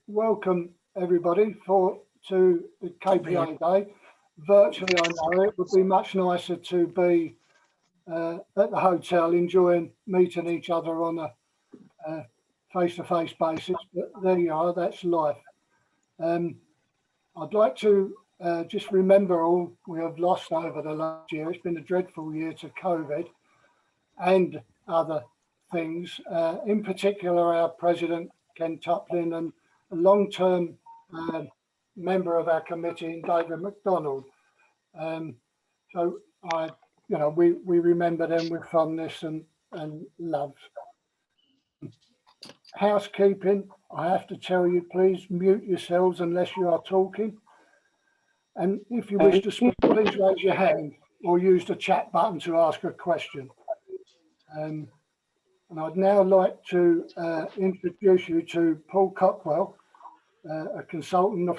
welcome everybody to the KPA Day. Virtually, I know it would be much nicer to be at the hotel enjoying meeting each other on a face-to-face basis, but there you are, that's life. I'd like to just remember all we have lost over the last year. It's been a dreadful year to COVID and other things, in particular our President, Ken Tuplin, and a long-term member of our committee, David McDonald. So we remember them with fondness and love. Housekeeping, I have to tell you, please mute yourselves unless you are talking. And if you wish to speak, please raise your hand or use the chat button to ask a question. And I'd now like to introduce you to Paul Cockwell, a consultant,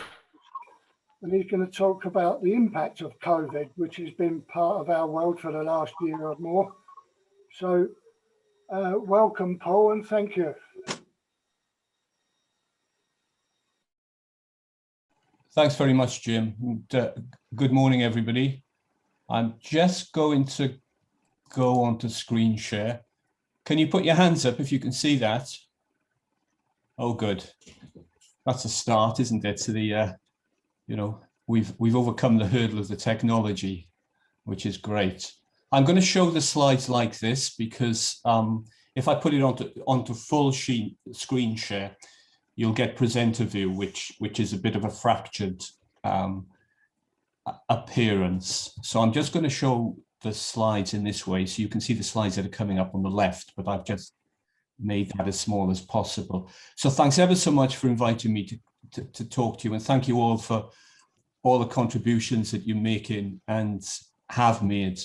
and he's going to talk about the impact of COVID, which has been part of our world for the last year or more. So welcome, Paul, and thank you. Thanks very much, Jim. And, good morning, everybody. I'm just going to go onto screen share. Can you put your hands up if you can see that? Oh, good. That's a start, isn't it? To the, we've overcome the hurdle of the technology, which is great. I'm going to show the slides like this because if I put it onto full screen share, you'll get presenter view, which is a bit of a fractured appearance. So I'm just going to show the slides in this way, so you can see the slides that are coming up on the left, but I've just made that as small as possible. So thanks ever so much for inviting me to talk to you, and thank you all for all the contributions that you're making and have made,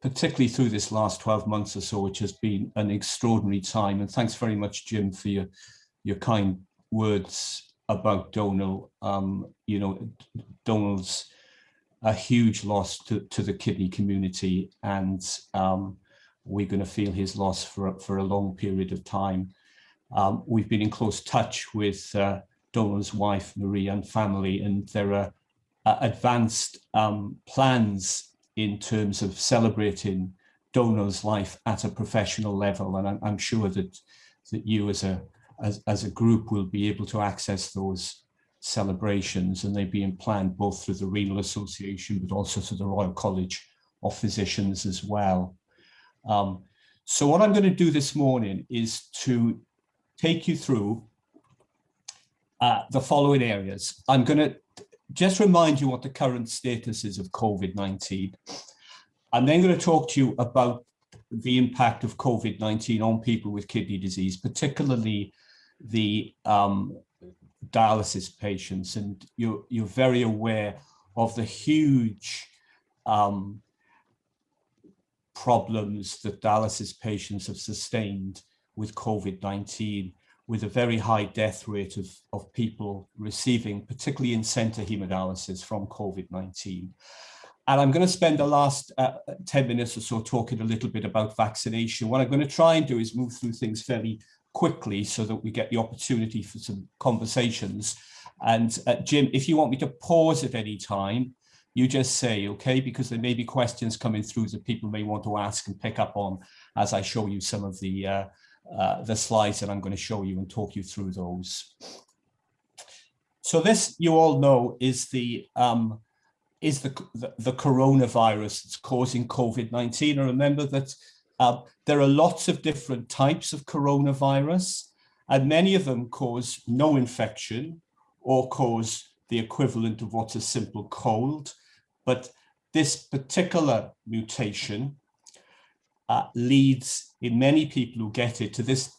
particularly through this last 12 months or so, which has been an extraordinary time. And thanks very much, Jim, for your kind words about Donal. Donal's a huge loss to the kidney community, and we're going to feel his loss for a long period of time. We've been in close touch with Donal's wife, Marie, and family, and there are advanced plans in terms of celebrating Donal's life at a professional level, and I'm sure that you as a group will be able to access those celebrations, and they're being planned both through the Renal Association but also through the Royal College of Physicians as well. So what I'm going to do this morning is to take you through the following areas. I'm going to just remind you what the current status is of COVID-19. I'm then going to talk to you about the impact of COVID-19 on people with kidney disease, particularly the dialysis patients, and you're very aware of the huge problems that dialysis patients have sustained with COVID-19, with a very high death rate of people receiving, particularly in-center hemodialysis, from COVID-19. And I'm going to spend the last 10 minutes or so talking a little bit about vaccination. What I'm going to try and do is move through things fairly quickly so that we get the opportunity for some conversations. And Jim, if you want me to pause at any time, you just say, okay, because there may be questions coming through that people may want to ask and pick up on as I show you some of the slides that I'm going to show you and talk you through those. So this, you all know, is the coronavirus that's causing COVID-19. And remember that there are lots of different types of coronavirus, and many of them cause no infection or cause the equivalent of what's a simple cold. But this particular mutation leads, in many people who get it, to this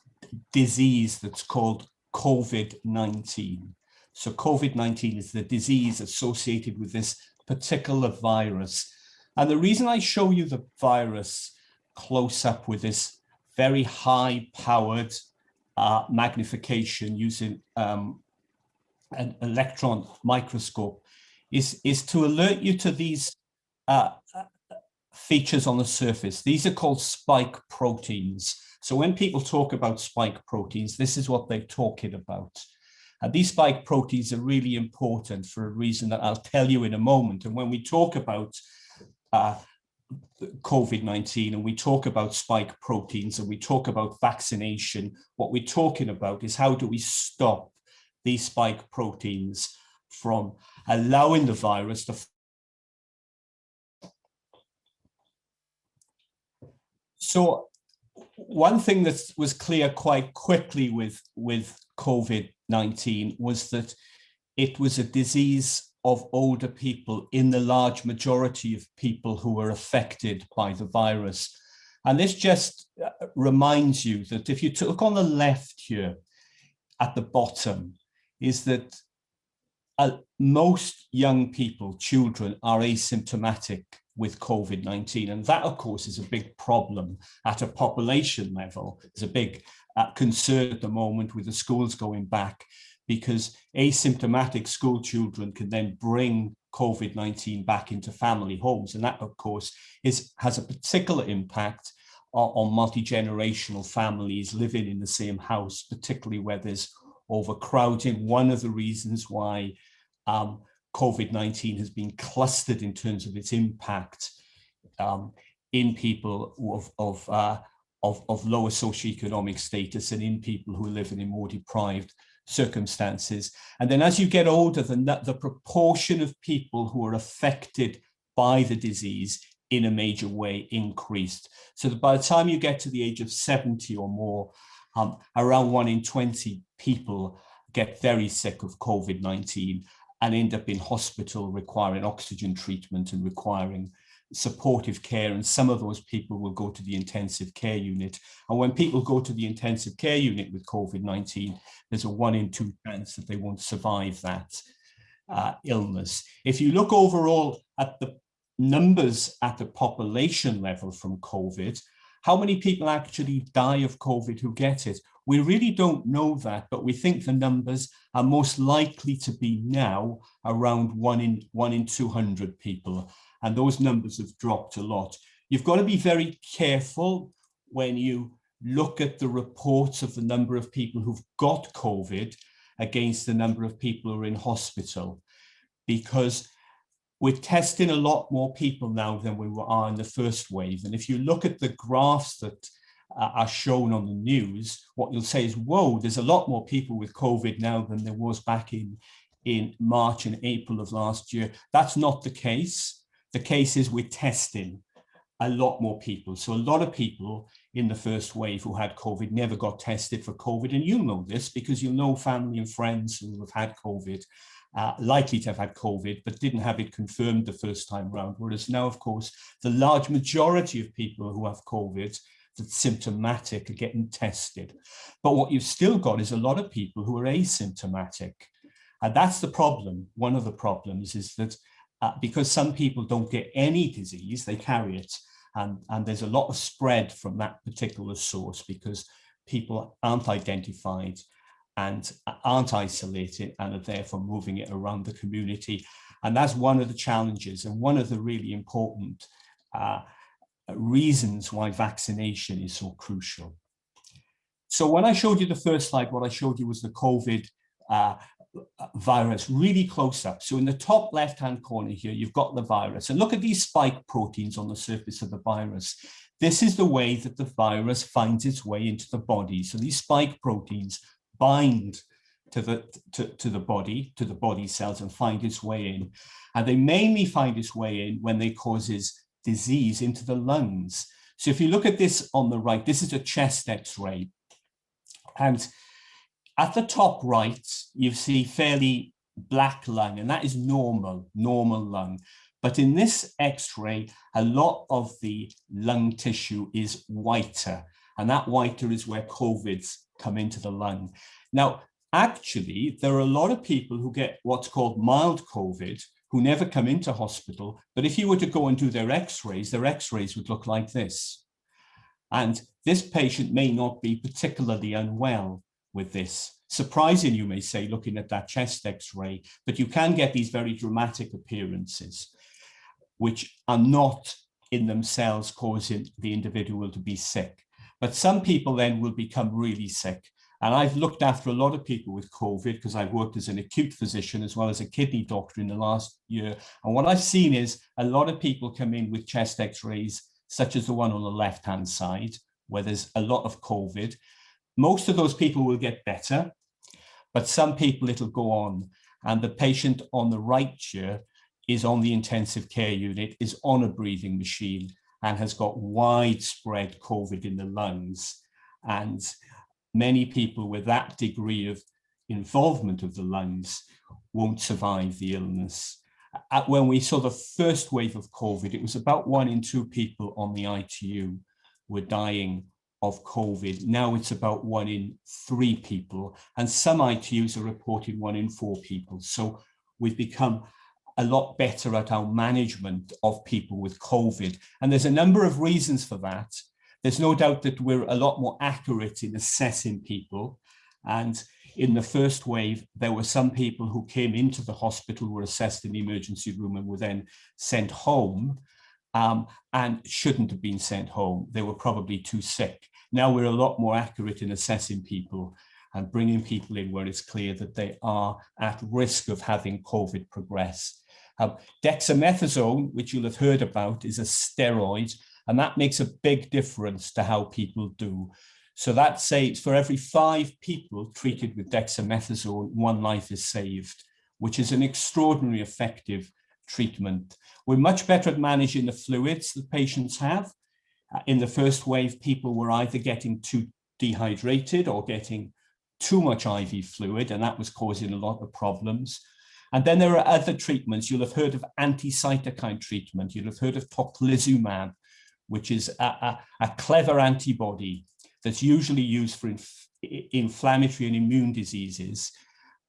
disease that's called COVID-19. So COVID-19 is the disease associated with this particular virus. And the reason I show you the virus close up with this very high powered magnification using an electron microscope is to alert you to these features on the surface. These are called spike proteins. So when people talk about spike proteins, this is what they're talking about. And these spike proteins are really important for a reason that I'll tell you in a moment. And when we talk about COVID-19 and we talk about spike proteins and we talk about vaccination, what we're talking about is how do we stop these spike proteins from allowing the virus to. So one thing that was clear quite quickly with COVID-19 was that it was a disease of older people in the large majority of people who were affected by the virus. And this just reminds you that if you look on the left here at the bottom, is that most young people, children, are asymptomatic with COVID-19. And that, of course, is a big problem at a population level. There's a big concern at the moment with the schools going back, because asymptomatic school children can then bring COVID-19 back into family homes. And that, of course, has a particular impact on multi-generational families living in the same house, particularly where there's overcrowding. One of the reasons why COVID-19 has been clustered in terms of its impact in people of lower socioeconomic status and in people who live in more deprived circumstances. And then as you get older, the proportion of people who are affected by the disease in a major way increased. So that by the time you get to the age of 70 or more, around 1 in 20 people get very sick of COVID-19 and end up in hospital requiring oxygen treatment and requiring supportive care. And some of those people will go to the intensive care unit. And when people go to the intensive care unit with COVID-19, there's a 1 in 2 chance that they won't survive that illness. If you look overall at the numbers at the population level from COVID, how many people actually die of COVID who get it? We really don't know that, but we think the numbers are most likely to be now around 1 in 200 people. And those numbers have dropped a lot. You've got to be very careful when you look at the reports of the number of people who've got COVID against the number of people who are in hospital, because we're testing a lot more people now than we are in the first wave. And if you look at the graphs that are shown on the news, what you'll say is, whoa, there's a lot more people with COVID now than there was back in March and April of last year. That's not the case. The case is we're testing a lot more people. So a lot of people in the first wave who had COVID never got tested for COVID. And you'll know this because you'll know family and friends who have had COVID, likely to have had COVID, but didn't have it confirmed the first time round. Whereas now, of course, the large majority of people who have COVID that's symptomatic are getting tested. But what you've still got is a lot of people who are asymptomatic. And that's the problem. One of the problems is that because some people don't get any disease, they carry it. And there's a lot of spread from that particular source because people aren't identified and aren't isolated and are therefore moving it around the community. And that's one of the challenges and one of the really important reasons why vaccination is so crucial. So when I showed you the first slide, what I showed you was the COVID virus really close up. So in the top left-hand corner here, you've got the virus. And look at these spike proteins on the surface of the virus. This is the way that the virus finds its way into the body. So these spike proteins bind to the body cells and find its way in. And they mainly find its way in when they causes disease into the lungs. So if you look at this on the right, this is a chest X-ray. And at the top right, you see fairly black lung, and that is normal lung. But in this X-ray, a lot of the lung tissue is whiter, and that whiter is where COVID's come into the lung. Now, actually, there are a lot of people who get what's called mild COVID who never come into hospital, but if you were to go and do their X-rays would look like this. And this patient may not be particularly unwell with this. Surprising, you may say, looking at that chest X-ray, but you can get these very dramatic appearances, which are not in themselves causing the individual to be sick. But some people then will become really sick. And I've looked after a lot of people with COVID because I've worked as an acute physician as well as a kidney doctor in the last year. And what I've seen is a lot of people come in with chest x-rays, such as the one on the left-hand side, where there's a lot of COVID. Most of those people will get better, but some people it'll go on. And the patient on the right here is on the intensive care unit, is on a breathing machine, and has got widespread COVID in the lungs. And many people with that degree of involvement of the lungs won't survive the illness. When we saw the first wave of COVID, it was about 1 in 2 people on the ITU were dying of COVID. Now it's about 1 in 3 people, and some ITUs are reporting 1 in 4 people. So we've become a lot better at our management of people with COVID. And there's a number of reasons for that. There's no doubt that we're a lot more accurate in assessing people. And in the first wave, there were some people who came into the hospital, were assessed in the emergency room, and were then sent home and shouldn't have been sent home. They were probably too sick. Now we're a lot more accurate in assessing people and bringing people in where it's clear that they are at risk of having COVID progress. Dexamethasone, which you'll have heard about, is a steroid, and that makes a big difference to how people do. So that says for every 5 people treated with dexamethasone, 1 life is saved, which is an extraordinarily effective treatment. We're much better at managing the fluids that patients have. In the first wave, people were either getting too dehydrated or getting too much IV fluid, and that was causing a lot of problems. And then there are other treatments. You'll have heard of anti-cytokine treatment. You'll have heard of tocilizumab, which is a clever antibody that's usually used for inflammatory and immune diseases,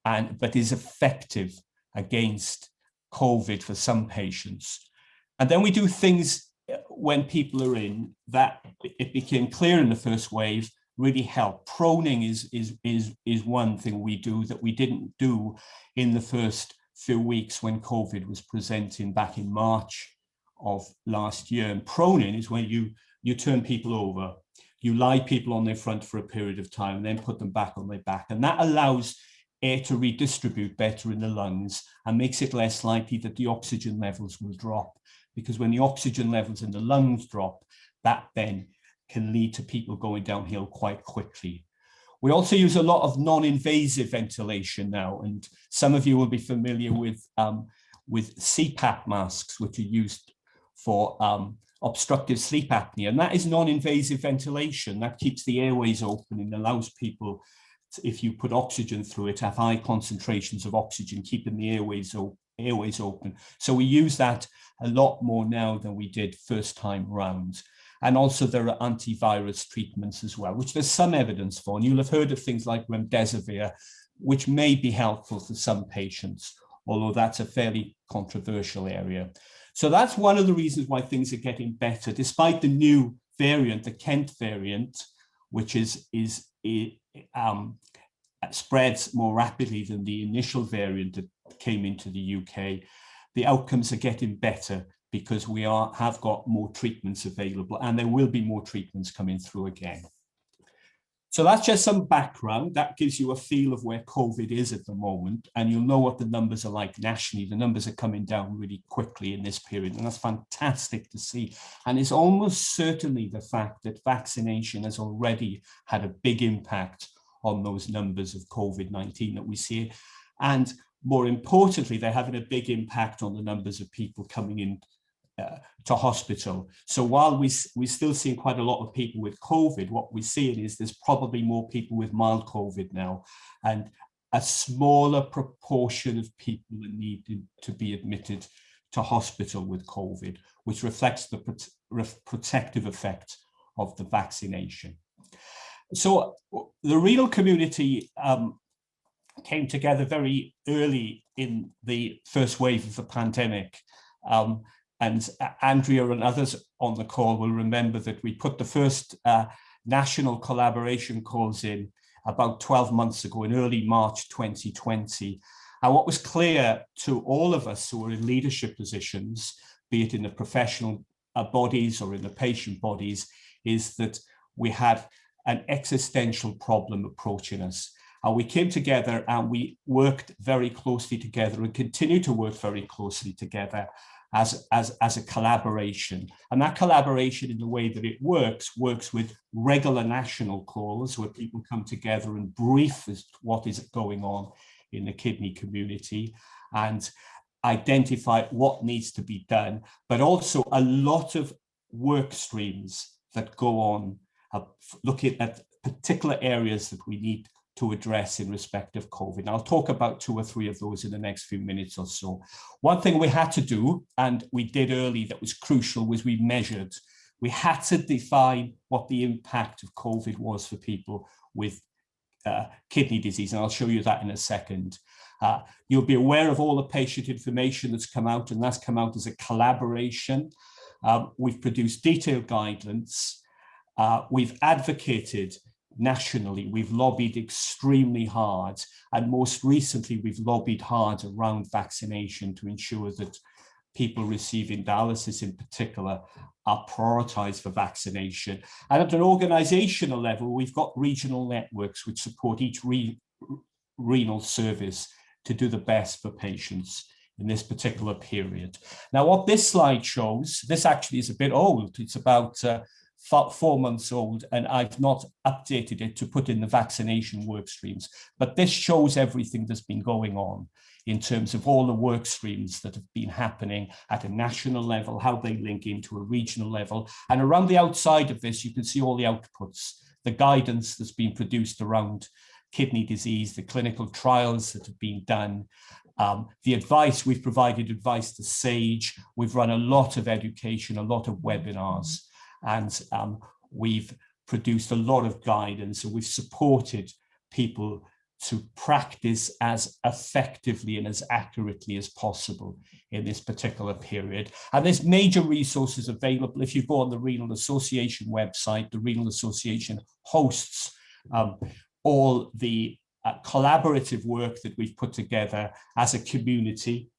but is effective against COVID for some patients. And then we do things when people are in that it became clear in the first wave really help. Proning is one thing we do that we didn't do in the first few weeks when COVID was presenting back in March of last year. And proning is when you turn people over, you lie people on their front for a period of time and then put them back on their back. And that allows air to redistribute better in the lungs and makes it less likely that the oxygen levels will drop. Because when the oxygen levels in the lungs drop, that then can lead to people going downhill quite quickly. We also use a lot of non-invasive ventilation now, and some of you will be familiar with CPAP masks, which are used for obstructive sleep apnea, and that is non-invasive ventilation. That keeps the airways open and allows people, if you put oxygen through it, have high concentrations of oxygen, keeping the airways open. So we use that a lot more now than we did first time round. And also there are antivirus treatments as well, which there's some evidence for. And you'll have heard of things like remdesivir, which may be helpful for some patients, although that's a fairly controversial area. So that's one of the reasons why things are getting better, despite the new variant, the Kent variant, which spreads more rapidly than the initial variant that came into the UK. The outcomes are getting better because we have got more treatments available, and there will be more treatments coming through again. So that's just some background. That gives you a feel of where COVID is at the moment, and you'll know what the numbers are like nationally. The numbers are coming down really quickly in this period, and that's fantastic to see. And it's almost certainly the fact that vaccination has already had a big impact on those numbers of COVID-19 that we see. And more importantly, they're having a big impact on the numbers of people coming in to hospital. So while we're still seeing quite a lot of people with COVID, what we're seeing is there's probably more people with mild COVID now, and a smaller proportion of people that need to be admitted to hospital with COVID, which reflects the protective effect of the vaccination. So the renal community came together very early in the first wave of the pandemic. And Andrea and others on the call will remember that we put the first national collaboration calls in about 12 months ago in early March 2020. And what was clear to all of us who were in leadership positions, be it in the professional bodies or in the patient bodies, is that we had an existential problem approaching us. And we came together and we worked very closely together and continue to work very closely together as a collaboration. And that collaboration, in the way that it works with regular national calls where people come together and brief as to what is going on in the kidney community and identify what needs to be done, but also a lot of work streams that go on looking at particular areas that we need to address in respect of COVID. And I'll talk about 2 or 3 of those in the next few minutes or so. One thing we had to do, and we did early that was crucial, was we measured. We had to define what the impact of COVID was for people with kidney disease, and I'll show you that in a second. You'll be aware of all the patient information that's come out, and that's come out as a collaboration. We've produced detailed guidelines. We've advocated nationally, we've lobbied extremely hard, and most recently we've lobbied hard around vaccination to ensure that people receiving dialysis in particular are prioritized for vaccination. And at an organizational level, we've got regional networks which support each renal service to do the best for patients in this particular period. Now, what this slide shows, this actually is a bit old. It's about 4 months old, and I've not updated it to put in the vaccination work streams. But this shows everything that's been going on in terms of all the work streams that have been happening at a national level, how they link into a regional level. And around the outside of this, you can see all the outputs, the guidance that's been produced around kidney disease, the clinical trials that have been done, the advice, we've provided advice to SAGE, we've run a lot of education, a lot of webinars, and we've produced a lot of guidance, and we've supported people to practice as effectively and as accurately as possible in this particular period. And there's major resources available. If you go on the Renal Association website, the Renal Association hosts all the collaborative work that we've put together as a community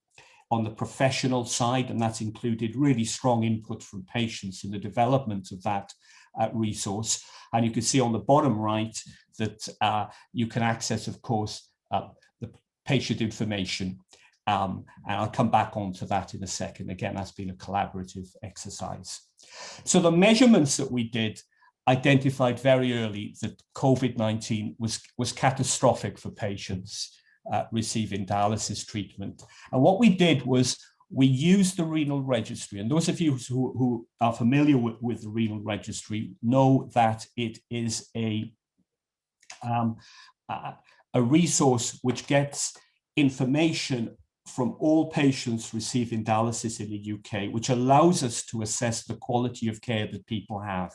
on the professional side, and that's included really strong input from patients in the development of that resource. And you can see on the bottom right that you can access, of course, the patient information. And I'll come back onto that in a second. Again, that's been a collaborative exercise. So the measurements that we did identified very early that COVID-19 was catastrophic for patients receiving dialysis treatment. And what we did was we used the renal registry. And those of you who are familiar with the renal registry know that it is a resource which gets information from all patients receiving dialysis in the UK, which allows us to assess the quality of care that people have.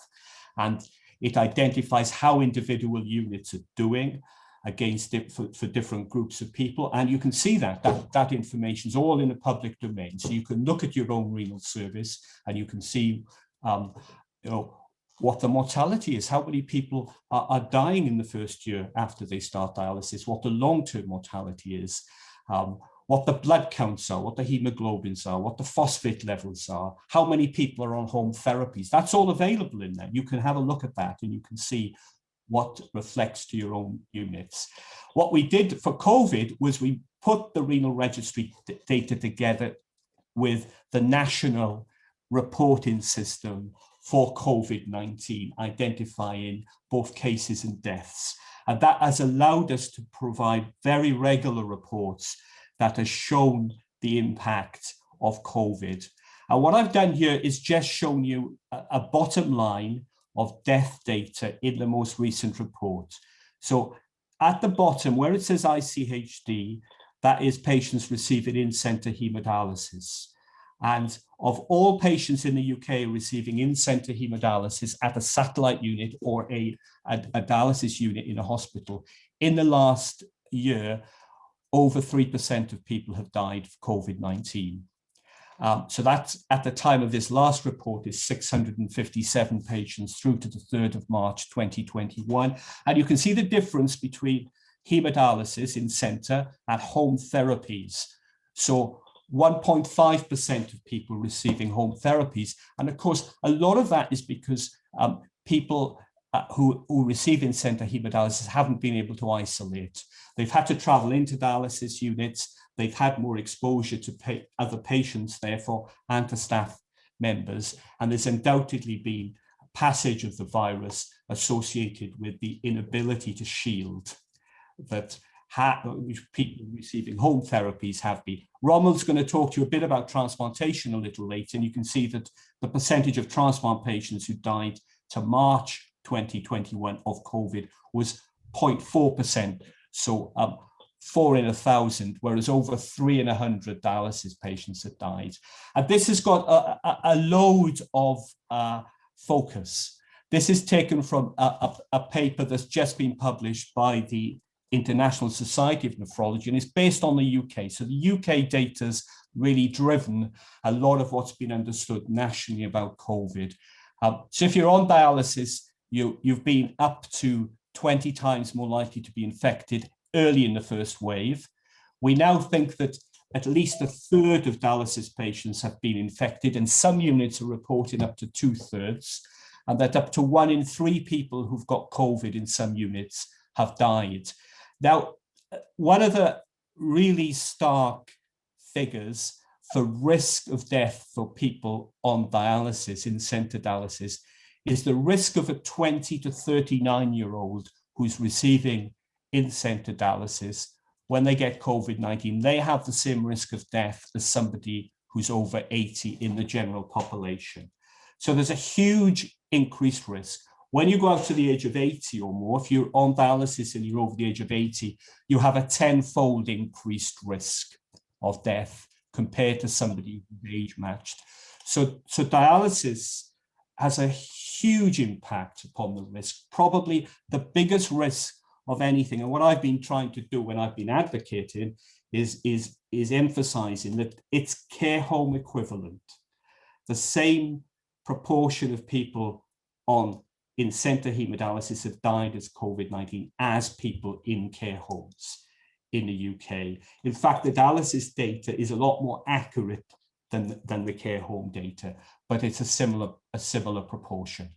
And it identifies how individual units are doing against it for different groups of people. And you can see that information is all in the public domain. So you can look at your own renal service and you can see what the mortality is, how many people are dying in the first year after they start dialysis, what the long-term mortality is, what the blood counts are, what the hemoglobins are, what the phosphate levels are, how many people are on home therapies. That's all available in there. You can have a look at that and you can see what reflects to your own units. What we did for COVID was we put the renal registry data together with the national reporting system for COVID-19, identifying both cases and deaths. And that has allowed us to provide very regular reports that has shown the impact of COVID. And what I've done here is just shown you a bottom line of death data in the most recent report. So at the bottom where it says ICHD, that is patients receiving in-center hemodialysis. And of all patients in the UK receiving in-center hemodialysis at a satellite unit or a dialysis unit in a hospital, in the last year, over 3% of people have died of COVID-19. So that's, at the time of this last report, is 657 patients through to the 3rd of March 2021. And you can see the difference between hemodialysis in centre and home therapies. So 1.5% of people receiving home therapies. And of course, a lot of that is because people who receive in-center hemodialysis haven't been able to isolate. They've had to travel into dialysis units. They've had more exposure to other patients, therefore, and to staff members. And there's undoubtedly been a passage of the virus associated with the inability to shield that people receiving home therapies have been. Romel's going to talk to you a bit about transplantation a little later, and you can see that the percentage of transplant patients who died to March 2021 of COVID was 0.4%. So 4 in 1,000, whereas over 3 in 100 dialysis patients had died. And this has got a load of focus. This is taken from a paper that's just been published by the International Society of Nephrology, and it's based on the UK. So the UK data's really driven a lot of what's been understood nationally about COVID. So if you're on dialysis, you've been up to 20 times more likely to be infected early in the first wave. We now think that at least a third of dialysis patients have been infected, and some units are reporting up to 2/3, and that up to 1 in 3 people who've got COVID in some units have died. Now, one of the really stark figures for risk of death for people on dialysis, in-center dialysis, is the risk of a 20 to 39-year-old who's receiving in-center dialysis. When they get COVID-19, they have the same risk of death as somebody who's over 80 in the general population. So there's a huge increased risk. When you go out to the age of 80 or more, if you're on dialysis and you're over the age of 80, you have a 10-fold increased risk of death compared to somebody who's age matched. So dialysis has a huge impact upon the risk, probably the biggest risk of anything. And what I've been trying to do when I've been advocating is emphasizing that it's care home equivalent. The same proportion of people on in-center hemodialysis have died as COVID-19 as people in care homes in the UK. In fact, the dialysis data is a lot more accurate than the care home data, but it's a similar proportion.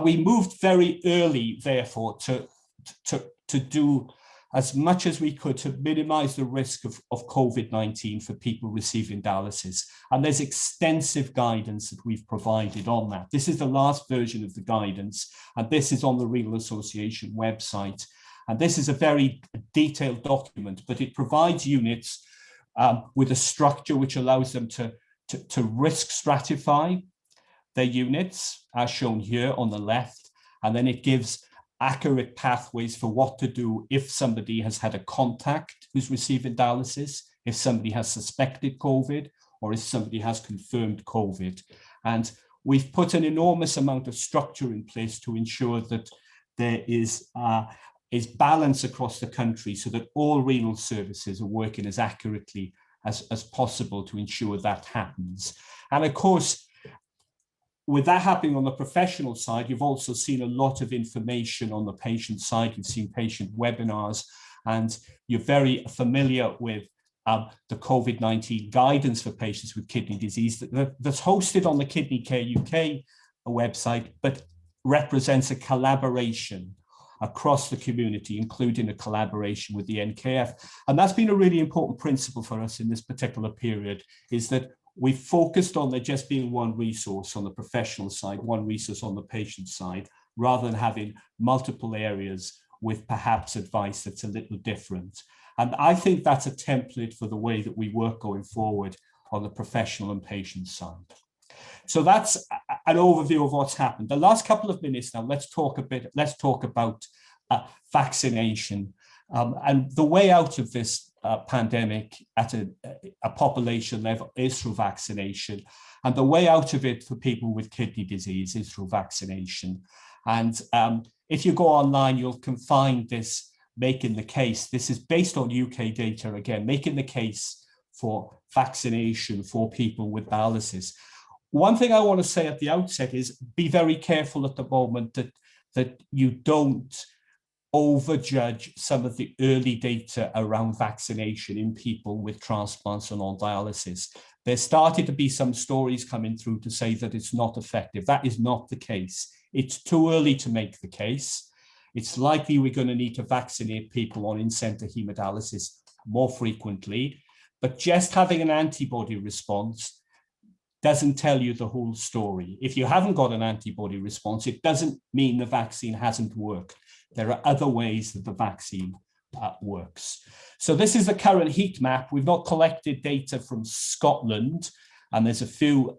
We moved very early, therefore, to do as much as we could to minimize the risk of COVID-19 for people receiving dialysis. And there's extensive guidance that we've provided on that. This is the last version of the guidance, and this is on the Renal Association website. And this is a very detailed document, but it provides units with a structure which allows them to risk stratify their units, as shown here on the left, and then it gives accurate pathways for what to do if somebody has had a contact who's receiving dialysis, if somebody has suspected COVID, or if somebody has confirmed COVID. And we've put an enormous amount of structure in place to ensure that there is balance across the country so that all renal services are working as accurately as possible to ensure that happens. And of course, with that happening on the professional side, you've also seen a lot of information on the patient side. You've seen patient webinars, and you're very familiar with the COVID-19 guidance for patients with kidney disease that's hosted on the Kidney Care UK website, but represents a collaboration across the community, including a collaboration with the NKF. And that's been a really important principle for us in this particular period, is that we've focused on there just being one resource on the professional side, one resource on the patient side, rather than having multiple areas with perhaps advice that's a little different. And I think that's a template for the way that we work going forward on the professional and patient side. So that's an overview of what's happened. The last couple of minutes now, let's talk about vaccination. And the way out of this pandemic at a population level is through vaccination. And the way out of it for people with kidney disease is through vaccination. And if you go online, you can find this making the case. This is based on UK data, again, making the case for vaccination for people with dialysis. One thing I want to say at the outset is be very careful at the moment that you don't overjudge some of the early data around vaccination in people with transplants and on dialysis. There started to be some stories coming through to say that it's not effective. That is not the case. It's too early to make the case. It's likely we're going to need to vaccinate people on in-center hemodialysis more frequently, but just having an antibody response doesn't tell you the whole story. If you haven't got an antibody response, it doesn't mean the vaccine hasn't worked. There are other ways that the vaccine works. So this is the current heat map. We've not collected data from Scotland, and there's a few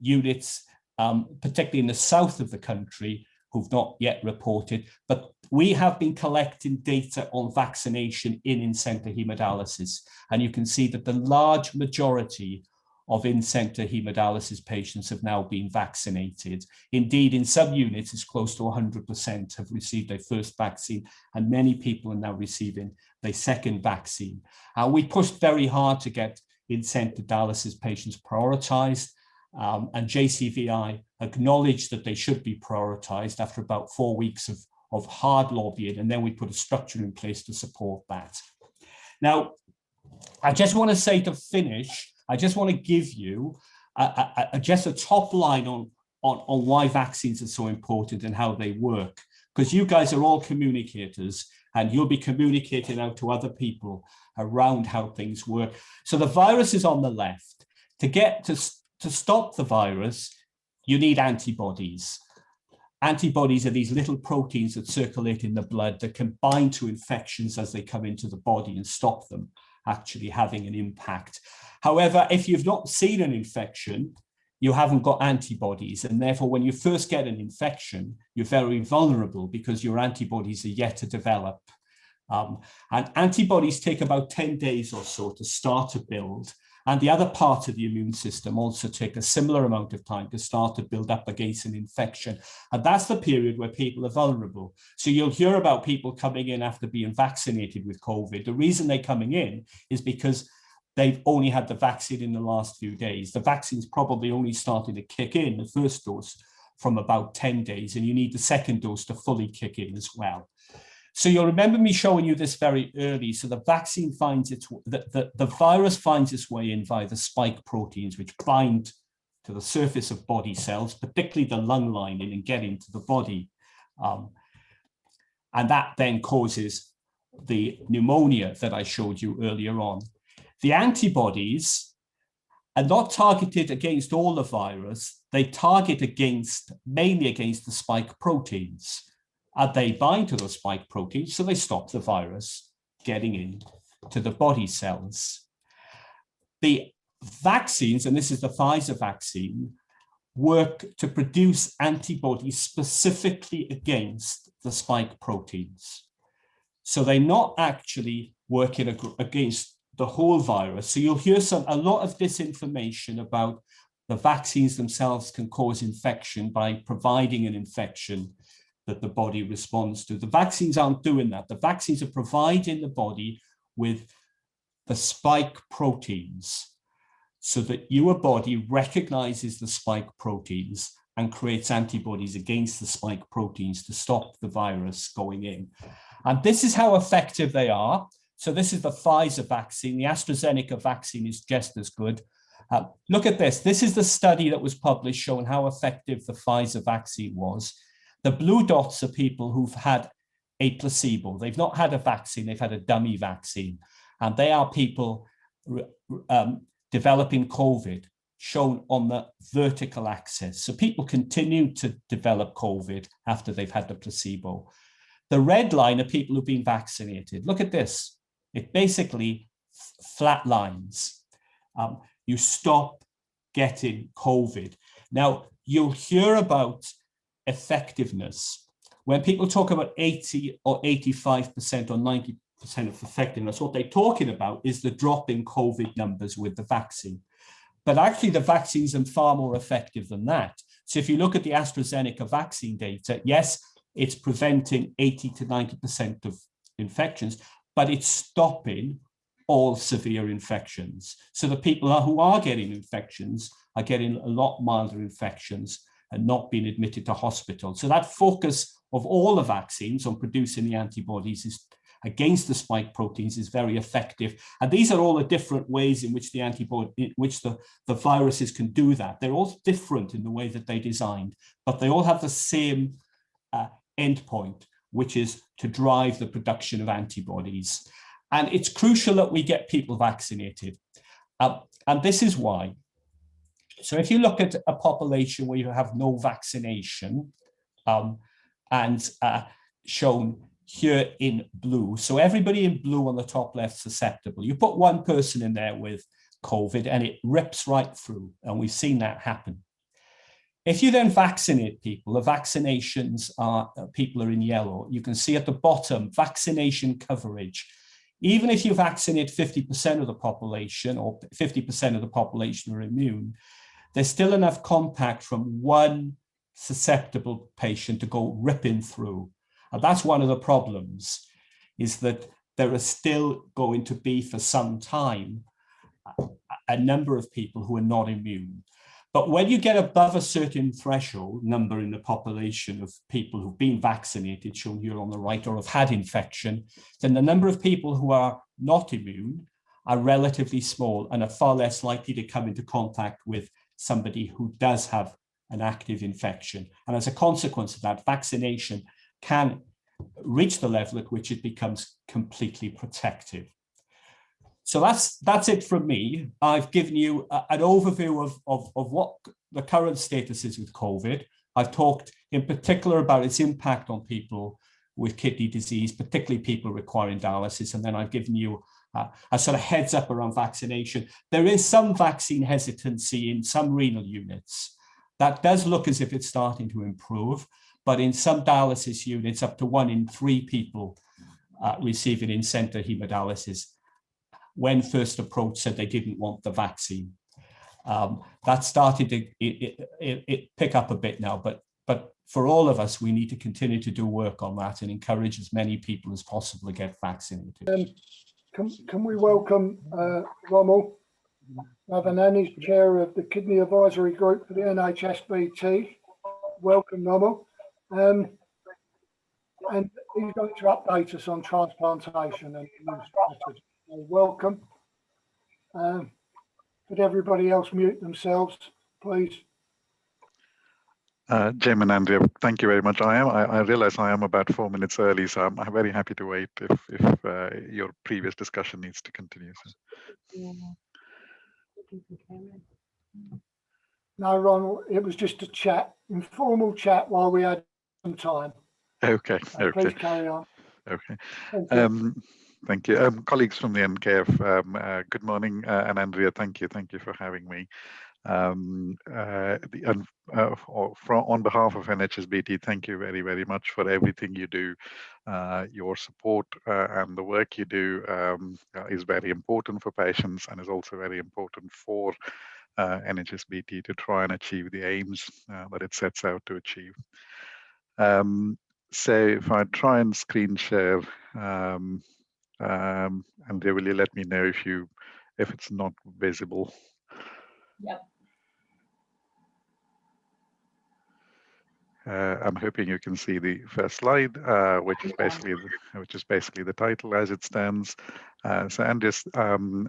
units, particularly in the south of the country, who've not yet reported, but we have been collecting data on vaccination in-center hemodialysis. And you can see that the large majority of in-center hemodialysis patients have now been vaccinated. Indeed, in some units, it's close to 100% have received their first vaccine, and many people are now receiving their second vaccine. We pushed very hard to get in-center dialysis patients prioritized, and JCVI acknowledged that they should be prioritized after about 4 weeks of hard lobbying, and then we put a structure in place to support that. Now, I just want to say to finish, I just want to give you just a top line on why vaccines are so important and how they work, because you guys are all communicators and you'll be communicating out to other people around how things work. So the virus is on the left. To stop the virus, you need antibodies. Antibodies are these little proteins that circulate in the blood that can bind to infections as they come into the body and stop them actually having an impact. However, if you've not seen an infection, you haven't got antibodies. And therefore, when you first get an infection, you're very vulnerable because your antibodies are yet to develop. And antibodies take about 10 days or so to start to build. And the other parts of the immune system also take a similar amount of time to start to build up against an infection. And that's the period where people are vulnerable. So you'll hear about people coming in after being vaccinated with COVID. The reason they're coming in is because they've only had the vaccine in the last few days. The vaccine's probably only starting to kick in, the first dose, from about 10 days, and you need the second dose to fully kick in as well. So you'll remember me showing you this very early. So the vaccine finds the virus finds its way in via the spike proteins, which bind to the surface of body cells, particularly the lung lining, and get into the body. And that then causes the pneumonia that I showed you earlier on. The antibodies are not targeted against all the virus. They target mainly against the spike proteins. They bind to the spike proteins, so they stop the virus getting into the body cells. The vaccines, and this is the Pfizer vaccine, work to produce antibodies specifically against the spike proteins. So they're not actually working against the whole virus. So you'll hear a lot of disinformation about the vaccines themselves can cause infection by providing an infection that the body responds to. The vaccines aren't doing that. The vaccines are providing the body with the spike proteins so that your body recognizes the spike proteins and creates antibodies against the spike proteins to stop the virus going in. And this is how effective they are. So this is the Pfizer vaccine. The AstraZeneca vaccine is just as good. Look at this. This is the study that was published showing how effective the Pfizer vaccine was. The blue dots are people who've had a placebo. They've not had a vaccine, they've had a dummy vaccine. And they are people developing COVID, shown on the vertical axis. So people continue to develop COVID after they've had the placebo. The red line are people who've been vaccinated. Look at this. It basically flat lines. You stop getting COVID. Now, you'll hear about effectiveness. When people talk about 80 or 85% or 90% of effectiveness, what they're talking about is the drop in COVID numbers with the vaccine. But actually, the vaccines are far more effective than that. So if you look at the AstraZeneca vaccine data, yes, it's preventing 80 to 90% of infections, but it's stopping all severe infections. So the people who are getting infections are getting a lot milder infections and not being admitted to hospital. So that focus of all the vaccines on producing the antibodies against the spike proteins is very effective. And these are all the different ways in which the antibody, in which the viruses can do that. They're all different in the way that they're designed, but they all have the same endpoint, which is to drive the production of antibodies. And it's crucial that we get people vaccinated. And this is why. So if you look at a population where you have no vaccination, and shown here in blue, so everybody in blue on the top left susceptible. You put one person in there with COVID and it rips right through, and we've seen that happen. If you then vaccinate people, the vaccinations are, people are in yellow. You can see at the bottom, vaccination coverage. Even if you vaccinate 50% of the population, or 50% of the population are immune, there's still enough contact from one susceptible patient to go ripping through. And that's one of the problems, is that there are still going to be for some time a number of people who are not immune. But when you get above a certain threshold number in the population of people who've been vaccinated, shown here on the right, or have had infection, then the number of people who are not immune are relatively small and are far less likely to come into contact with somebody who does have an active infection. And as a consequence of that, vaccination can reach the level at which it becomes completely protective. So that's it from me. I've given you an overview of what the current status is with COVID. I've talked in particular about its impact on people with kidney disease, particularly people requiring dialysis. And then I've given you a sort of heads up around vaccination. There is some vaccine hesitancy in some renal units. That does look as if it's starting to improve, but in some dialysis units, up to 1 in 3 people receiving in-center hemodialysis, when first approached, said they didn't want the vaccine. That started to pick up a bit now, but for all of us, we need to continue to do work on that and encourage as many people as possible to get vaccinated. Can we welcome Rommel Ravanani, chair of the Kidney Advisory Group for the NHSBT. Welcome, Rommel. And he's going to update us on transplantation and strategy. So welcome. Could everybody else mute themselves, please? Jim and Andrea, thank you very much. I realize I am about 4 minutes early, so I'm very happy to wait if your previous discussion needs to continue. So. No, Ronald, it was just a chat, informal chat while we had some time. Okay, okay. Please carry on. Okay. Thank you. Thank you. Colleagues from the NKF, good morning, and Andrea, thank you for having me. On behalf of NHSBT, thank you very, very much for everything you do. Your support and the work you do is very important for patients and is also very important for NHSBT to try and achieve the aims that it sets out to achieve. So if I try and screen share, Andrea, will you let me know if it's not visible? Yep. I'm hoping you can see the first slide, which is basically the title as it stands. So Andrea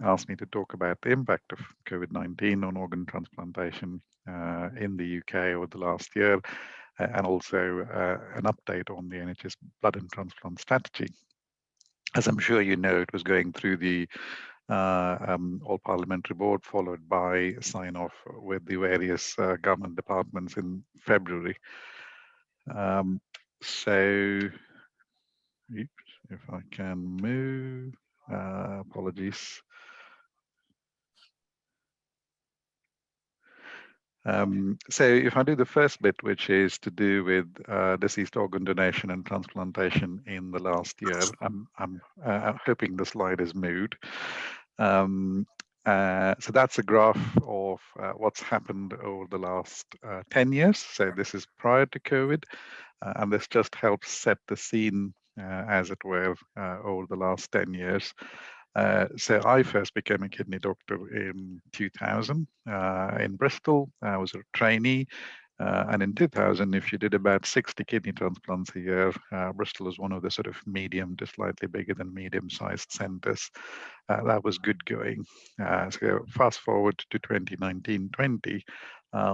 asked me to talk about the impact of COVID-19 on organ transplantation in the UK over the last year, and also an update on the NHS blood and transplant strategy. As I'm sure you know, it was going through the all parliamentary board, followed by sign-off with the various government departments in February. So, if I can move, apologies. So if I do the first bit, which is to do with deceased organ donation and transplantation in the last year, I'm hoping the slide is moved. So that's a graph of what's happened over the last 10 years. So this is prior to COVID, and this just helps set the scene, as it were, over the last 10 years. So I first became a kidney doctor in 2000 in Bristol. I was a trainee, And in 2000, if you did about 60 kidney transplants a year, Bristol was one of the sort of medium to slightly bigger than medium-sized centres. That was good going. So fast forward to 2019-20,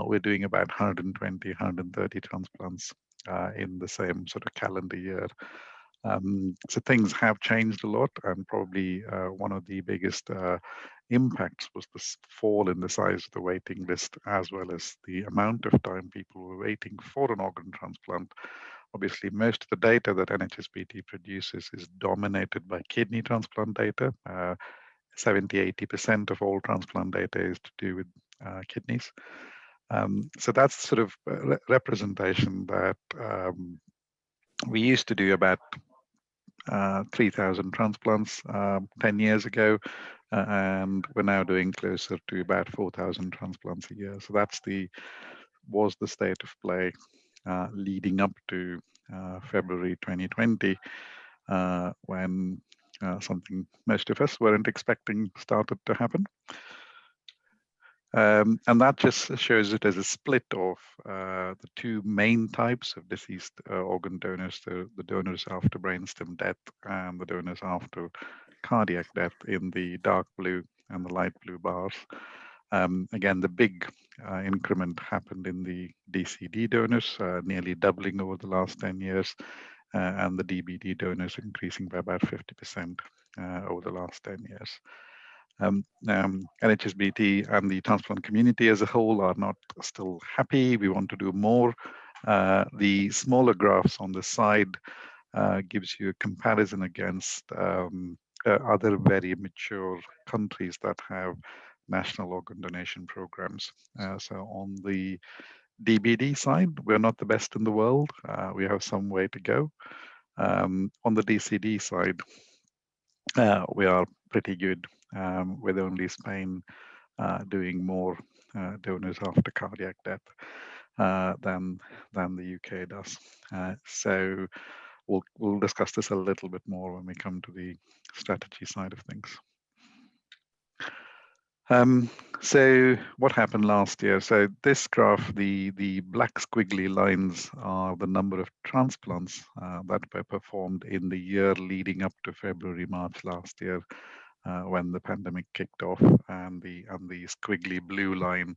we're doing about 120, 130 transplants in the same sort of calendar year. So things have changed a lot, and probably one of the biggest impacts was this fall in the size of the waiting list, as well as the amount of time people were waiting for an organ transplant. Obviously, most of the data that NHSBT produces is dominated by kidney transplant data. 70–80% of all transplant data is to do with kidneys. So that's sort of representation that we used to do about 3,000 transplants 10 years ago, and we're now doing closer to about 4,000 transplants a year. So that's was the state of play leading up to February 2020, when something most of us weren't expecting started to happen. And that just shows it as a split of the two main types of deceased organ donors, the donors after brainstem death and the donors after cardiac death in the dark blue and the light blue bars. Again, the big increment happened in the DCD donors, nearly doubling over the last 10 years, and the DBD donors increasing by about 50% over the last 10 years. NHSBT and the transplant community as a whole are not still happy. We want to do more. The smaller graphs on the side gives you a comparison against other very mature countries that have national organ donation programs. So on the DBD side, we're not the best in the world. We have some way to go. On the DCD side, we are pretty good, with only Spain doing more donors after cardiac death than the UK does. So we'll discuss this a little bit more when we come to the strategy side of things. So what happened last year? So this graph, the black squiggly lines are the number of transplants that were performed in the year leading up to February, March last year, when the pandemic kicked off, and the squiggly blue line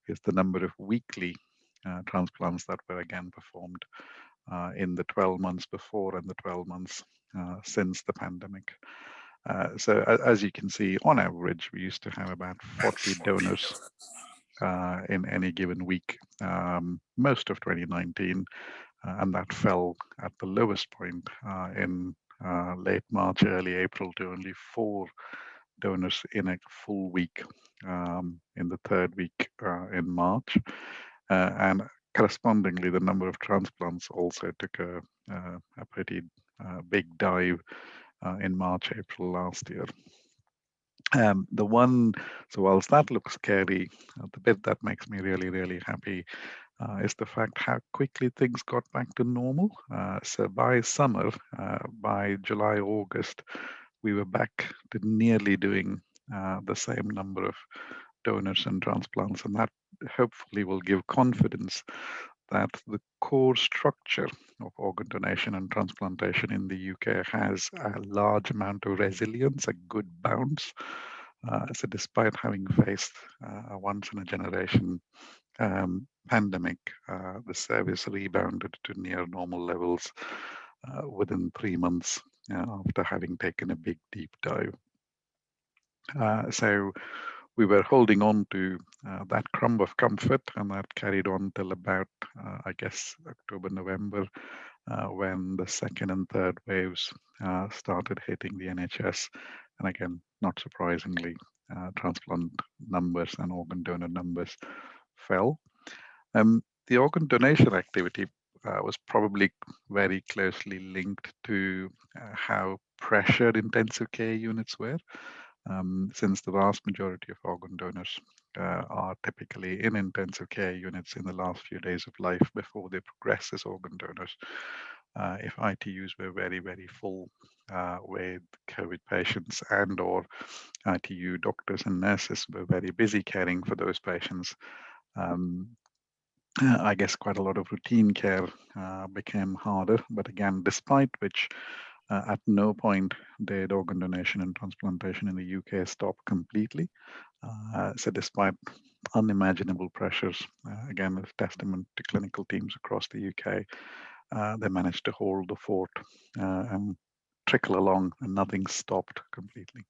is the number of weekly transplants that were again performed in the 12 months before and the 12 months since the pandemic. So as you can see, on average, we used to have about 40 donors in any given week, most of 2019, and that fell at the lowest point in late March, early April to only 4 donors in a full week in the 3rd week in March. And correspondingly, the number of transplants also took a pretty big dive in March, April last year. So whilst that looks scary, the bit that makes me really, really happy is the fact how quickly things got back to normal. So by summer, by July, August, we were back to nearly doing the same number of donors and transplants, and that hopefully will give confidence that the core structure of organ donation and transplantation in the UK has a large amount of resilience, a good bounce. So despite having faced a once-in-a-generation pandemic, the service rebounded to near normal levels within 3 months after having taken a big deep dive. So we were holding on to that crumb of comfort, and that carried on till about, I guess, October, November, when the second and third waves started hitting the NHS. And again, not surprisingly, transplant numbers and organ donor numbers fell. The organ donation activity was probably very closely linked to how pressured intensive care units were. Since the vast majority of organ donors are typically in intensive care units in the last few days of life before they progress as organ donors. If ITUs were very, very full with COVID patients, and or ITU doctors and nurses were very busy caring for those patients, I guess quite a lot of routine care became harder, but again, despite which, at no point did organ donation and transplantation in the UK stop completely. So despite unimaginable pressures, again, a testament to clinical teams across the UK, they managed to hold the fort and trickle along, and nothing stopped completely.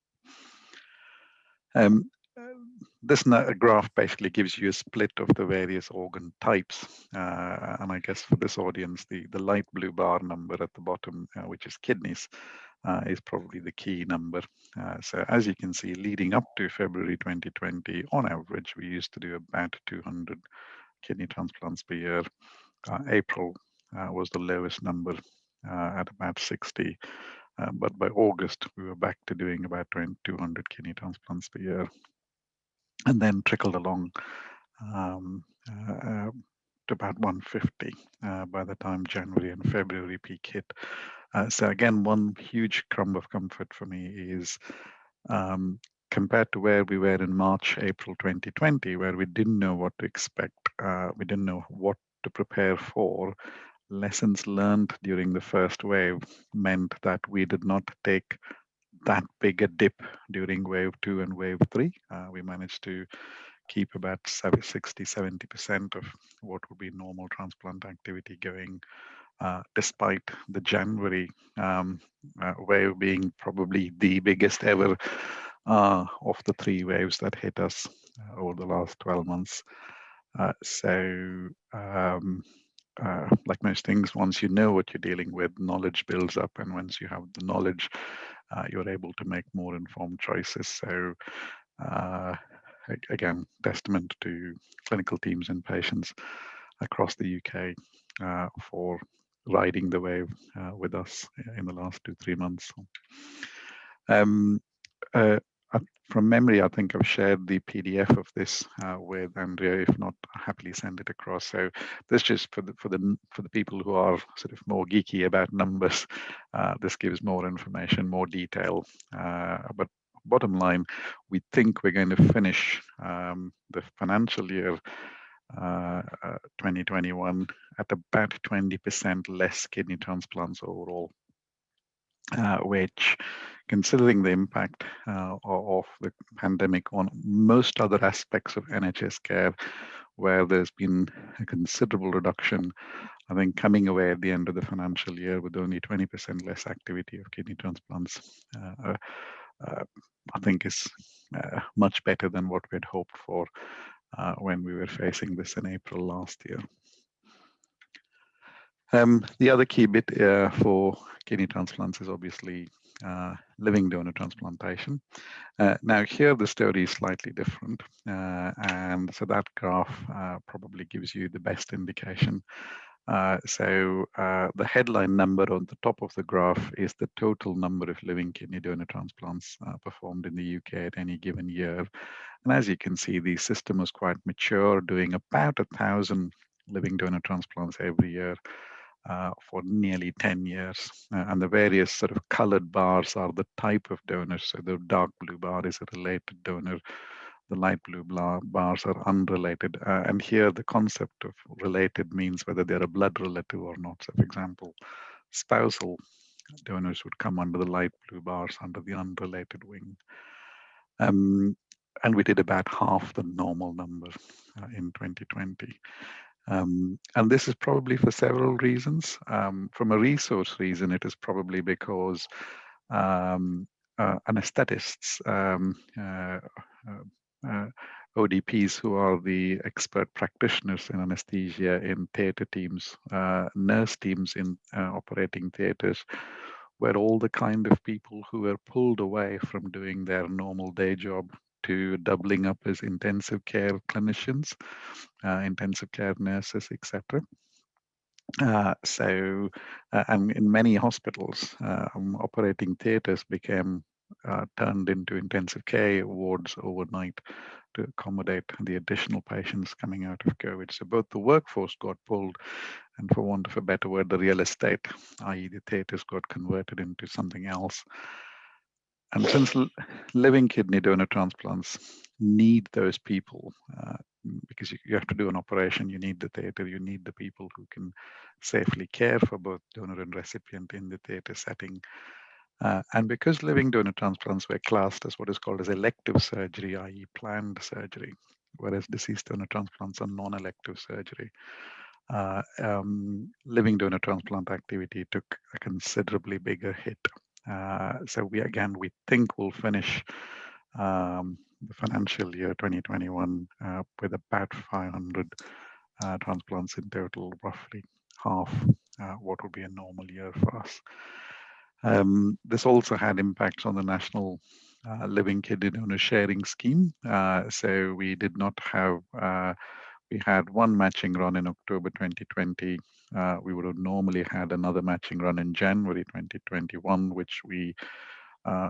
This graph basically gives you a split of the various organ types. And I guess for this audience, the light blue bar number at the bottom, which is kidneys, is probably the key number. So as you can see, leading up to February 2020, on average, we used to do about 200 kidney transplants per year. April was the lowest number at about 60. But by August, we were back to doing about 200 kidney transplants per year, and then trickled along to about 150 by the time January and February peak hit. So again, one huge crumb of comfort for me is compared to where we were in March, April 2020, where we didn't know what to expect, we didn't know what to prepare for. Lessons learned during the first wave meant that we did not take that big a dip during wave 2 and wave 3. We managed to keep about 60-70% of what would be normal transplant activity going, despite the January wave being probably the biggest ever of the 3 waves that hit us over the last 12 months. Like most things, once you know what you're dealing with, knowledge builds up, and once you have the knowledge, you're able to make more informed choices. So again, testament to clinical teams and patients across the UK for riding the wave with us in the last 2-3 months. From memory, I think I've shared the PDF of this with Andrea. If not, I'll happily send it across. So this just for the people who are sort of more geeky about numbers. This gives more information, more detail. But bottom line, we think we're going to finish the financial year 2021 at about 20% less kidney transplants overall, which, considering the impact of the pandemic on most other aspects of NHS care, where there's been a considerable reduction, I think coming away at the end of the financial year with only 20% less activity of kidney transplants, I think is much better than what we'd hoped for when we were facing this in April last year. The other key bit for kidney transplants is obviously living donor transplantation. Now here the story is slightly different, and so that graph probably gives you the best indication. The headline number on the top of the graph is the total number of living kidney donor transplants performed in the UK at any given year. And as you can see, the system was quite mature, doing about 1,000 living donor transplants every year for nearly 10 years. And the various sort of colored bars are the type of donors. So the dark blue bar is a related donor. The light blue bars are unrelated. And here the concept of related means whether they're a blood relative or not. So for example, spousal donors would come under the light blue bars under the unrelated wing. And we did about half the normal number in 2020. And this is probably for several reasons. From a resource reason, it is probably because anesthetists, ODPs, who are the expert practitioners in anesthesia in theatre teams, nurse teams in operating theatres, were all the kind of people who were pulled away from doing their normal day job to doubling up as intensive care clinicians, intensive care nurses, etc. And in many hospitals, operating theatres became turned into intensive care wards overnight to accommodate the additional patients coming out of COVID. So both the workforce got pulled, and for want of a better word, the real estate, i.e. the theatres, got converted into something else. And since living kidney donor transplants need those people, because you have to do an operation, you need the theatre, you need the people who can safely care for both donor and recipient in the theatre setting. And because living donor transplants were classed as what is called as elective surgery, i.e. planned surgery, whereas deceased donor transplants are non-elective surgery, living donor transplant activity took a considerably bigger hit. So we think we'll finish the financial year 2021 with about 500 transplants in total, roughly half what would be a normal year for us. This also had impacts on the National Living Kidney Donor Sharing Scheme. So we did not have, we had one matching run in October 2020. We would have normally had another matching run in January 2021, which we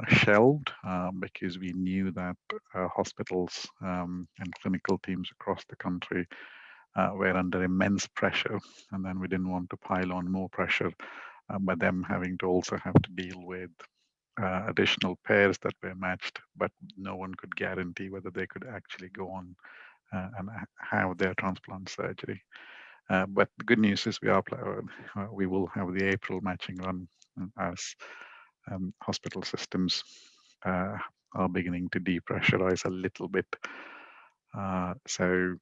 shelved because we knew that hospitals and clinical teams across the country were under immense pressure, and then we didn't want to pile on more pressure by them having to also have to deal with additional pairs that were matched, but no one could guarantee whether they could actually go on and have their transplant surgery. But the good news is we will have the April matching run as hospital systems are beginning to depressurize a little bit. So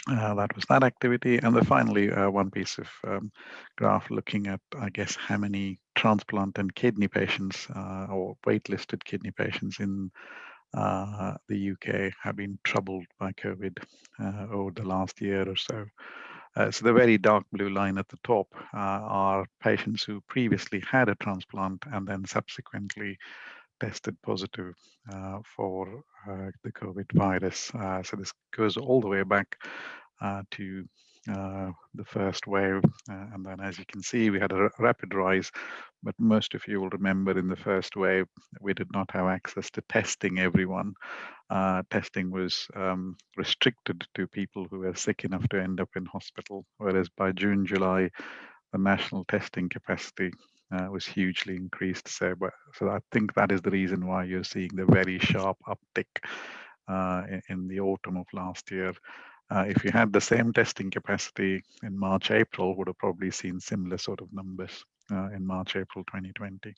that was that activity. And then finally, one piece of graph looking at, I guess, how many transplant and kidney patients or waitlisted kidney patients in the UK have been troubled by COVID over the last year or so. So the very dark blue line at the top are patients who previously had a transplant and then subsequently tested positive for the COVID virus. So this goes all the way back to the first wave. And then, as you can see, we had a rapid rise, but most of you will remember in the first wave, we did not have access to testing everyone. Testing was restricted to people who were sick enough to end up in hospital, whereas by June, July, the national testing capacity was hugely increased. So I think that is the reason why you're seeing the very sharp uptick in the autumn of last year. If you had the same testing capacity in March, April, would have probably seen similar sort of numbers in March, April 2020.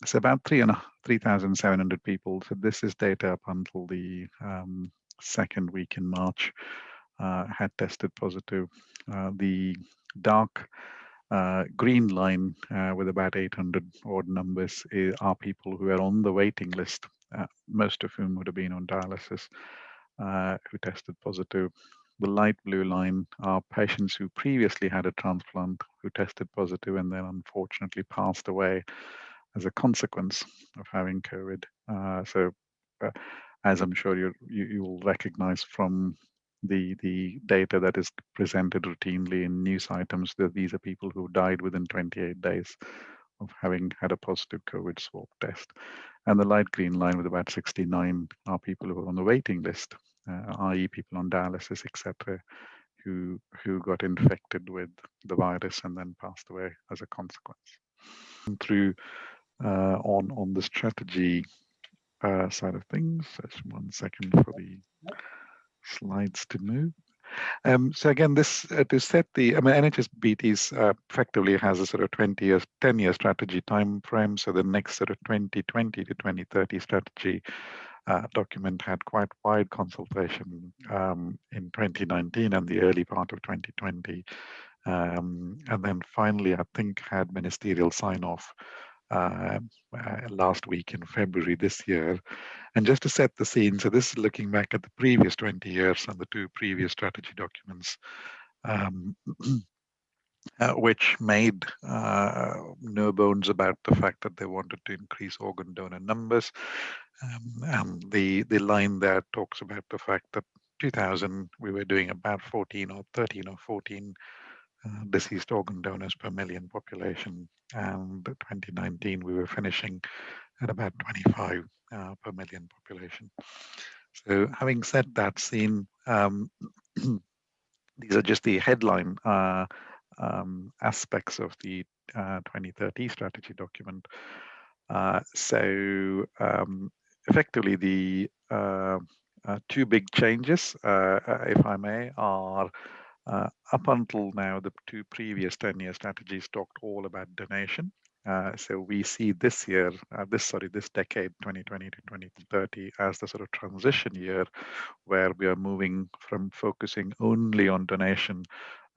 So about 3,700 people. So this is data up until the second week in March had tested positive. The dark green line with about 800 odd numbers are people who are on the waiting list, most of whom would have been on dialysis, who tested positive. The light blue line are patients who previously had a transplant who tested positive and then unfortunately passed away as a consequence of having COVID. As I'm sure you will recognize from the data that is presented routinely in news items, that these are people who died within 28 days of having had a positive COVID swab test. And the light green line with about 69 are people who are on the waiting list, i.e. people on dialysis, etc., who got infected with the virus and then passed away as a consequence. Through on the strategy side of things, just 1 second for the slides to move. So again, this to set the, I mean, NHSBT's effectively has a sort of 10-year strategy time frame. So the next sort of 2020 to 2030 strategy document had quite wide consultation in 2019 and the early part of 2020. And then finally, I think had ministerial sign-off last week in February this year. And just to set the scene, so this is looking back at the previous 20 years and the two previous strategy documents, which made no bones about the fact that they wanted to increase organ donor numbers. And the line there talks about the fact that 2000, we were doing about 13 or 14 deceased organ donors per million population, and 2019 we were finishing at about 25 per million population. So having set that scene, these are just the headline aspects of the 2030 strategy document. So effectively the two big changes, if I may, are up until now, the two previous 10-year strategies talked all about donation. So we see this year, this decade, 2020 to 2030, as the sort of transition year where we are moving from focusing only on donation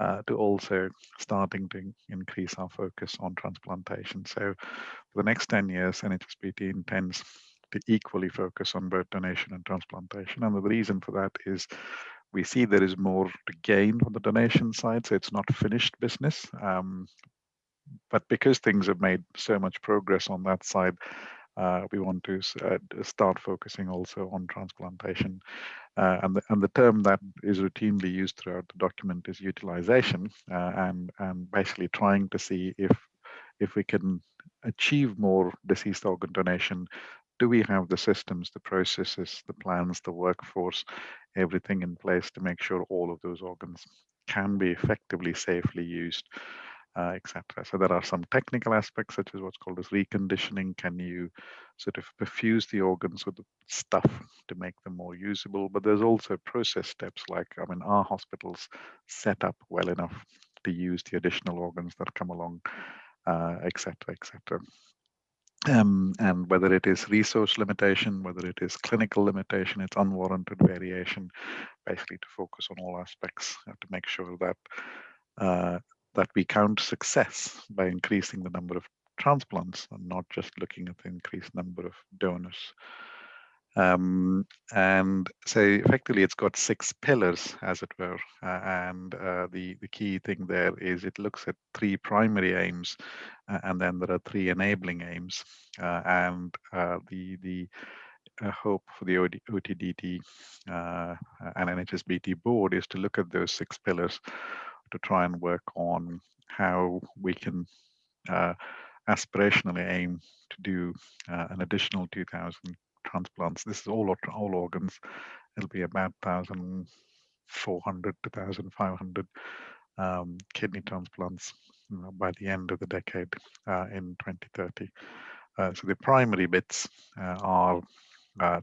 to also starting to increase our focus on transplantation. So for the next 10 years, NHSBT intends to equally focus on both donation and transplantation. And the reason for that is we see there is more to gain on the donation side, so it's not finished business. But because things have made so much progress on that side, we want to start focusing also on transplantation. And the term that is routinely used throughout the document is utilization, and basically trying to see if we can achieve more deceased organ donation. Do we have the systems, the processes, the plans, the workforce, everything in place to make sure all of those organs can be effectively, safely used, etc. So there are some technical aspects, such as what's called as reconditioning. Can you sort of perfuse the organs with the stuff to make them more usable? But there's also process steps like, I mean, our hospitals set up well enough to use the additional organs that come along, etc., etc. And whether it is resource limitation, whether it is clinical limitation, it's unwarranted variation, basically to focus on all aspects to make sure that that we count success by increasing the number of transplants and not just looking at the increased number of donors. And so effectively it's got 6 pillars, as it were, and the key thing there is it looks at 3 primary aims, and then there are 3 enabling aims, and the hope for the OTDT and NHSBT board is to look at those 6 pillars to try and work on how we can aspirationally aim to do an additional 2,000 transplants. This is all organs. It'll be about 1,400 to 1,500 kidney transplants by the end of the decade in 2030. So the primary bits are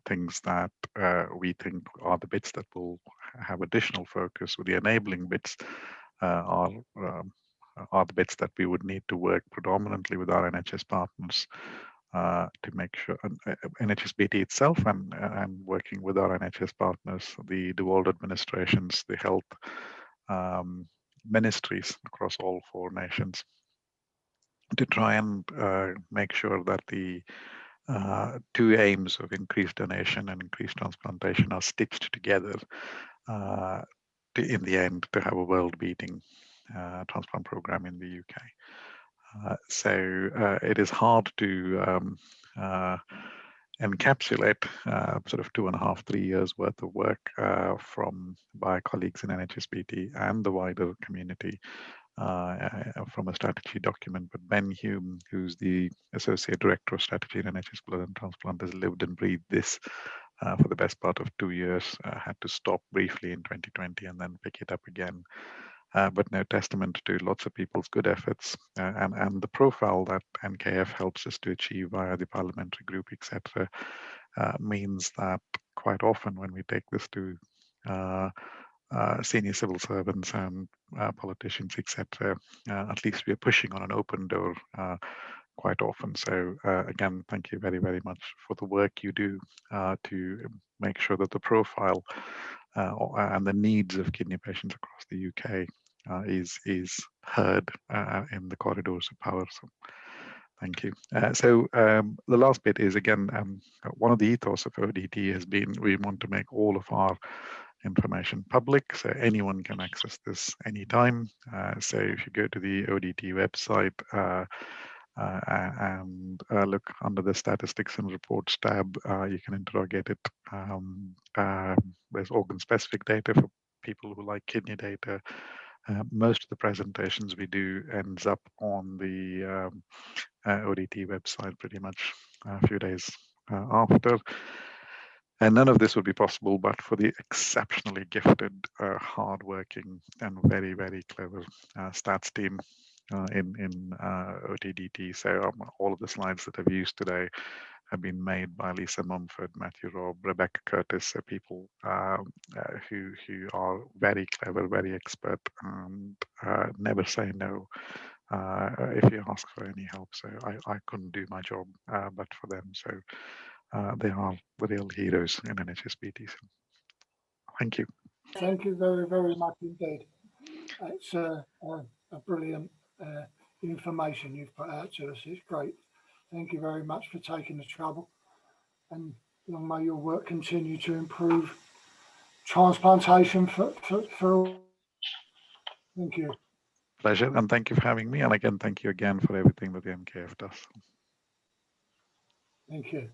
things that we think are the bits that will have additional focus, with the enabling bits are the bits that we would need to work predominantly with our NHS partners to make sure, NHSBT itself and working with our NHS partners, the devolved administrations, the health ministries across all 4 nations, to try and make sure that the 2 aims of increased donation and increased transplantation are stitched together in the end to have a world-beating transplant program in the UK. So it is hard to encapsulate sort of 2.5, 3 years worth of work by colleagues in NHSBT and the wider community from a strategy document. But Ben Hume, who's the Associate Director of Strategy in NHS Blood and Transplant, has lived and breathed this for the best part of 2 years, had to stop briefly in 2020 and then pick it up again. But no, testament to lots of people's good efforts and the profile that NKF helps us to achieve via the parliamentary group, etc., means that quite often when we take this to senior civil servants and politicians, etc., at least we are pushing on an open door quite often. So again, thank you very, very much for the work you do to make sure that the profile and the needs of kidney patients across the UK is heard in the corridors of power. So thank you. So the last bit is, again, one of the ethos of ODT has been we want to make all of our information public, so anyone can access this anytime. So if you go to the ODT website and look under the statistics and reports tab, you can interrogate it. There's organ-specific data for people who like kidney data. Most of the presentations we do ends up on the ODT website pretty much a few days after. And none of this would be possible but for the exceptionally gifted, hardworking, and very, very clever stats team in OTDT. So all of the slides that I've used today have been made by Lisa Mumford, Matthew Robb, Rebecca Curtis, so people who are very clever, very expert, and never say no if you ask for any help. So I couldn't do my job but for them. So they are the real heroes in NHSBT. So thank you. Thank you very, very much indeed. It's a brilliant information you've put out to us. It's great. Thank you very much for taking the trouble, and long may your work continue to improve transplantation for all. Thank you. Pleasure, and thank you for having me. And again, thank you again for everything that the NKF does. Thank you.